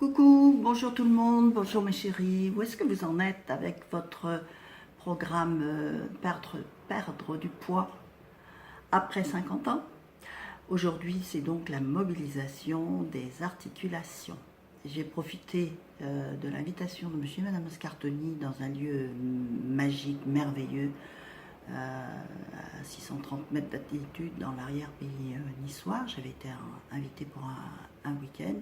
Coucou, bonjour tout le monde, bonjour mes chéris. Où est-ce que vous en êtes avec votre programme perdre du poids après 50 ans? Aujourd'hui, c'est donc la mobilisation des articulations. J'ai profité de l'invitation de monsieur et madame Scartoni dans un lieu magique, merveilleux, à 630 mètres d'altitude dans l'arrière-pays niçois. J'avais été invitée pour un week-end.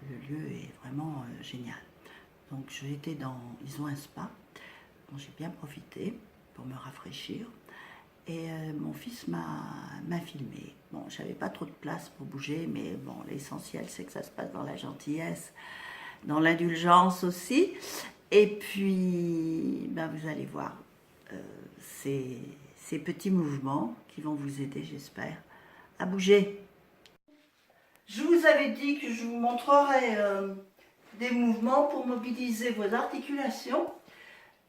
Le lieu est vraiment génial. Donc j'étais ils ont un spa, dont j'ai bien profité pour me rafraîchir. Et mon fils m'a filmé. Bon, j'avais pas trop de place pour bouger, mais bon, l'essentiel c'est que ça se passe dans la gentillesse, dans l'indulgence aussi. Et puis, ben, vous allez voir, ces petits mouvements qui vont vous aider, j'espère, à bouger. Je vous avais dit que je vous montrerai des mouvements pour mobiliser vos articulations.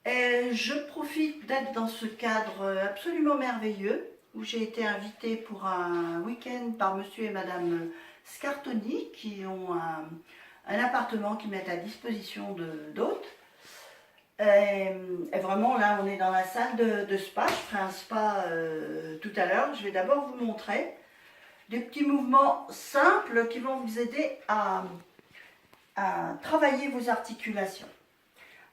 Et je profite d'être dans ce cadre absolument merveilleux où j'ai été invitée pour un week-end par monsieur et madame Scartoni qui ont un appartement qu'ils mettent à disposition d'hôtes. Et vraiment là on est dans la salle de spa. Je ferai un spa tout à l'heure. Je vais d'abord vous montrer des petits mouvements simples qui vont vous aider à travailler vos articulations.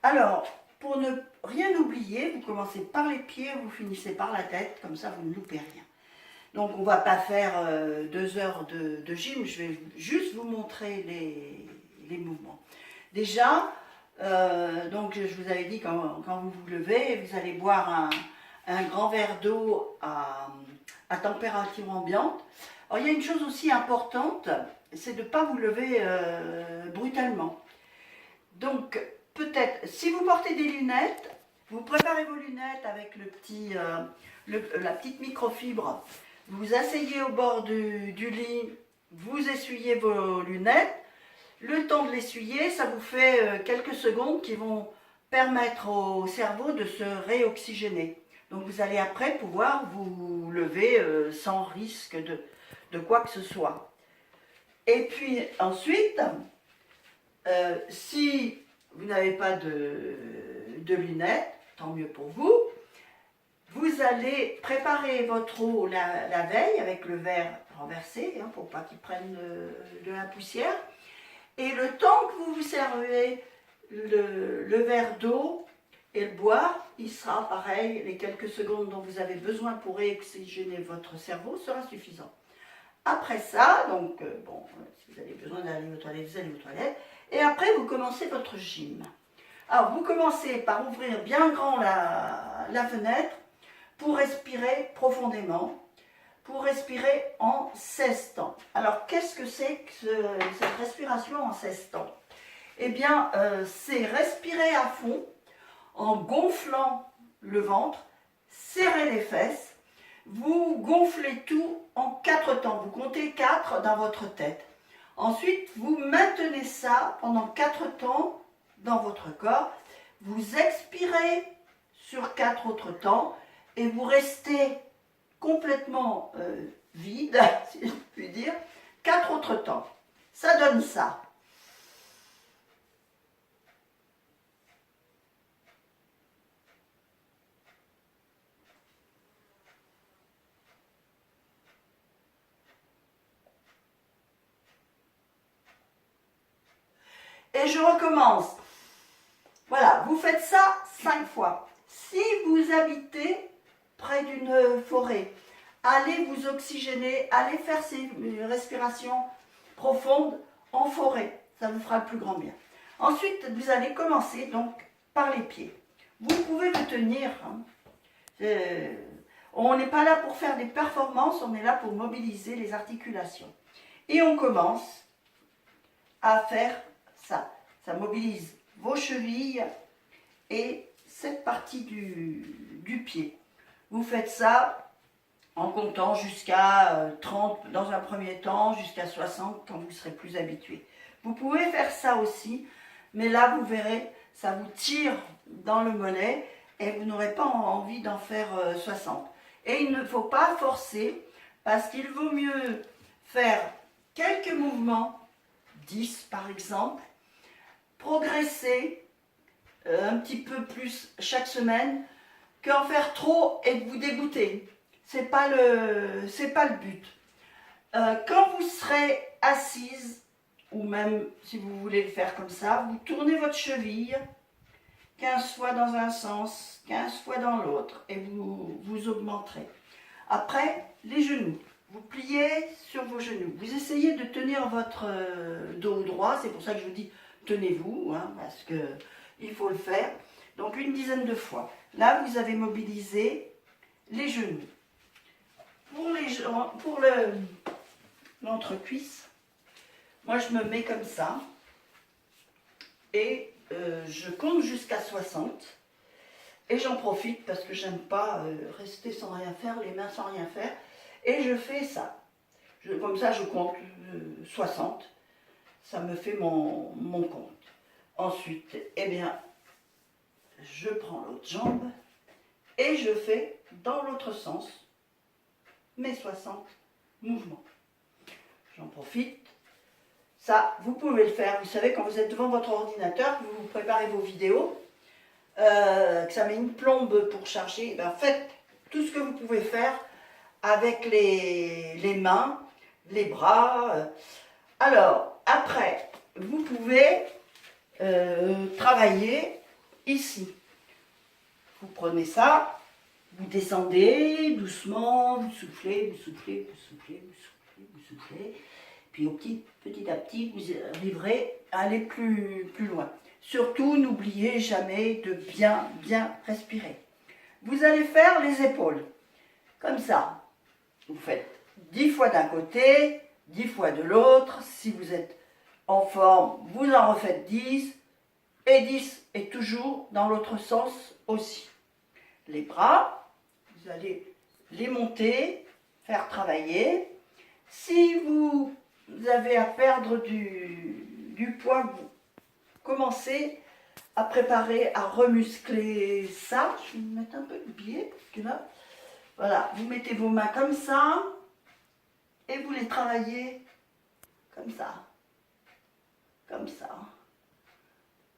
Alors, pour ne rien oublier, vous commencez par les pieds, vous finissez par la tête, comme ça vous ne loupez rien. Donc on ne va pas faire 2 heures de gym, je vais juste vous montrer les mouvements. Déjà, donc je vous avais dit quand vous vous levez, vous allez boire un grand verre d'eau à température ambiante. Alors il y a une chose aussi importante, c'est de ne pas vous lever brutalement. Donc peut-être, si vous portez des lunettes, vous préparez vos lunettes avec la petite microfibre, vous vous asseyez au bord du lit, vous essuyez vos lunettes, le temps de l'essuyer, ça vous fait quelques secondes qui vont permettre au cerveau de se réoxygéner. Donc vous allez après pouvoir vous lever sans risque de quoi que ce soit. Et puis ensuite, si vous n'avez pas de lunettes, tant mieux pour vous, vous allez préparer votre eau la veille avec le verre renversé, hein, pour pas qu'il prenne de la poussière. Et le temps que vous vous servez le verre d'eau et le boire, il sera pareil, les quelques secondes dont vous avez besoin pour réoxygéner votre cerveau sera suffisant. Après ça, donc, bon, si vous avez besoin d'aller aux toilettes, vous allez aux toilettes. Et après, vous commencez votre gym. Alors, vous commencez par ouvrir bien grand la fenêtre pour respirer profondément, pour respirer en 16 temps. Alors, qu'est-ce que c'est que cette respiration en 16 temps? Eh bien, c'est respirer à fond en gonflant le ventre, serrer les fesses. Vous gonflez tout en 4 temps. Vous comptez 4 dans votre tête. Ensuite, vous maintenez ça pendant 4 temps dans votre corps. Vous expirez sur 4 autres temps et vous restez complètement vide, si je puis dire, 4 autres temps. Ça donne ça. Et je recommence. Voilà, vous faites ça 5 fois. Si vous habitez près d'une forêt, allez vous oxygéner, allez faire ces respirations profondes en forêt. Ça vous fera le plus grand bien. Ensuite, vous allez commencer donc par les pieds. Vous pouvez vous tenir. Hein. On n'est pas là pour faire des performances, on est là pour mobiliser les articulations. Et on commence à faire ça. Ça mobilise vos chevilles et cette partie du pied. Vous faites ça en comptant jusqu'à 30 dans un premier temps, jusqu'à 60 quand vous serez plus habitué. Vous pouvez faire ça aussi, mais là vous verrez, ça vous tire dans le mollet et vous n'aurez pas envie d'en faire 60. Et il ne faut pas forcer parce qu'il vaut mieux faire quelques mouvements 10 par exemple. Progressez un petit peu plus chaque semaine qu'en faire trop et de vous dégoûter. C'est pas le but. Quand vous serez assise, ou même si vous voulez le faire comme ça, vous tournez votre cheville 15 fois dans un sens, 15 fois dans l'autre, et vous augmenterez. Après, les genoux. Vous pliez sur vos genoux. Vous essayez de tenir votre dos droit, c'est pour ça que je vous dis tenez-vous, hein, parce qu'il faut le faire. Donc une dizaine de fois. Là, vous avez mobilisé les genoux. Pour l'entrecuisse, moi je me mets comme ça et je compte jusqu'à 60 et j'en profite parce que j'aime pas rester sans rien faire, les mains sans rien faire, et je fais ça. Comme ça je compte 60, ça me fait mon compte. Ensuite, eh bien, je prends l'autre jambe et je fais dans l'autre sens mes 60 mouvements. J'en profite. Ça, vous pouvez le faire. Vous savez, quand vous êtes devant votre ordinateur, que vous préparez vos vidéos, que ça met une plombe pour charger, ben faites tout ce que vous pouvez faire avec les mains, les bras. Alors, après, vous pouvez travailler ici. Vous prenez ça, vous descendez doucement, vous soufflez, vous soufflez, vous soufflez, vous soufflez, vous soufflez. Puis petit à petit, vous arriverez à aller plus loin. Surtout, n'oubliez jamais de bien respirer. Vous allez faire les épaules, comme ça. Vous faites 10 fois d'un côté, 10 fois de l'autre. Si vous êtes en forme, vous en refaites 10. Et 10, et toujours dans l'autre sens aussi. Les bras, vous allez les monter, faire travailler. Si vous avez à perdre du poids, vous commencez à préparer, à remuscler ça. Je vais vous mettre un peu de biais, parce que là, voilà, vous mettez vos mains comme ça, et vous les travaillez comme ça. Comme ça.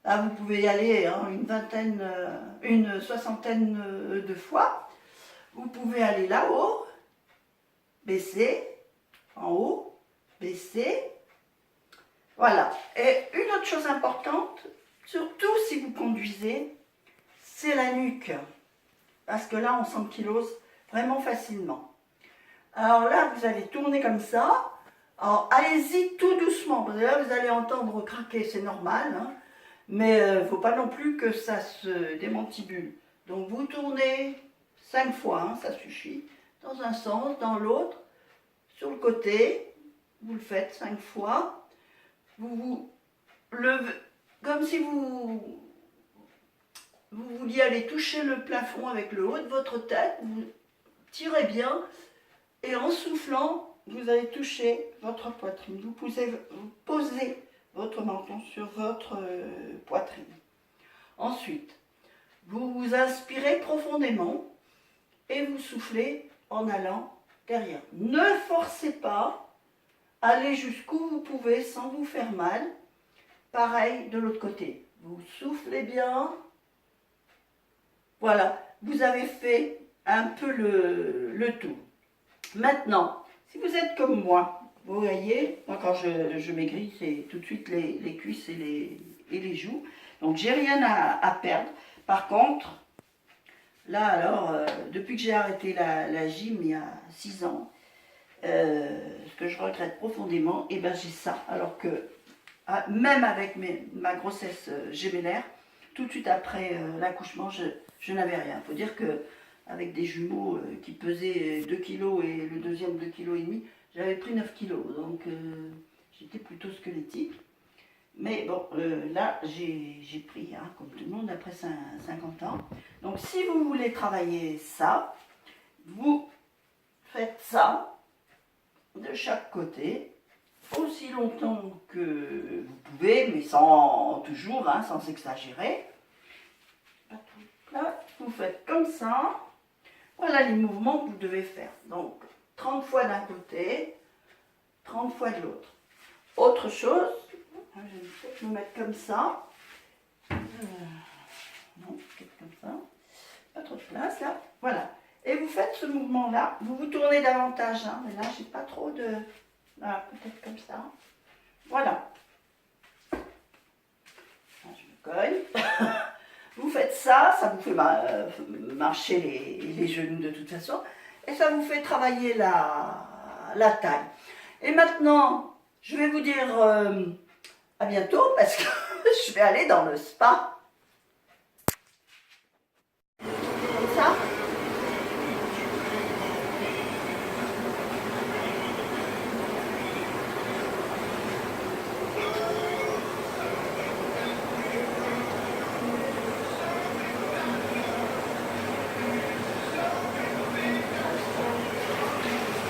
Là, vous pouvez y aller hein, une soixantaine de fois. Vous pouvez aller là-haut, baisser, en haut, baisser. Voilà. Et une autre chose importante, surtout si vous conduisez, c'est la nuque. Parce que là, on s'ankylose vraiment facilement. Alors là, vous allez tourner comme ça. Alors, allez-y tout doucement. Parce que là, vous allez entendre craquer, c'est normal. Hein. Mais il ne faut pas non plus que ça se démantibule. Donc vous tournez 5 fois, hein, ça suffit. Dans un sens, dans l'autre, sur le côté. Vous le faites 5 fois. Vous levez, comme si vous vouliez aller toucher le plafond avec le haut de votre tête. Vous tirez bien. Et en soufflant, vous allez toucher votre poitrine. Vous posez votre menton sur votre poitrine. Ensuite, vous inspirez profondément et vous soufflez en allant derrière. Ne forcez pas, allez jusqu'où vous pouvez sans vous faire mal. Pareil de l'autre côté. Vous soufflez bien. Voilà, vous avez fait un peu le tour. Maintenant, si vous êtes comme moi, vous voyez, moi quand je maigris, c'est tout de suite les cuisses et les joues. Donc j'ai rien à perdre. Par contre, là alors, depuis que j'ai arrêté la gym il y a 6 ans, ce que je regrette profondément, et ben j'ai ça. Alors que même avec ma grossesse gémellaire, tout de suite après l'accouchement, je n'avais rien. Il faut dire que avec des jumeaux qui pesaient 2 kg et le deuxième 2,5 kg, j'avais pris 9 kg, donc j'étais plutôt squelettique. Mais bon, là, j'ai pris, hein, comme tout le monde, après 50 ans. Donc si vous voulez travailler ça, vous faites ça de chaque côté, aussi longtemps que vous pouvez, mais sans toujours, hein, sans exagérer. Là, vous faites comme ça. Voilà les mouvements que vous devez faire. Donc, 30 fois d'un côté, 30 fois de l'autre. Autre chose, peut-être me mettre comme ça. Non, peut-être comme ça. Pas trop de place là. Voilà. Et vous faites ce mouvement-là. Vous vous tournez davantage. Hein, mais là, j'ai pas trop de... Voilà, peut-être comme ça. Voilà. Je me cogne. Vous faites ça, ça vous fait marcher les genoux de toute façon. Et ça vous fait travailler la taille. Et maintenant, je vais vous dire à bientôt parce que je vais aller dans le spa. Comme ça.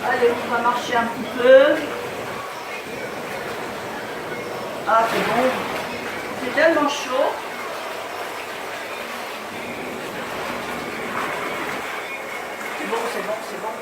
Allez, on va marcher un petit peu. Ah, c'est bon. C'est tellement chaud. C'est bon, c'est bon, c'est bon.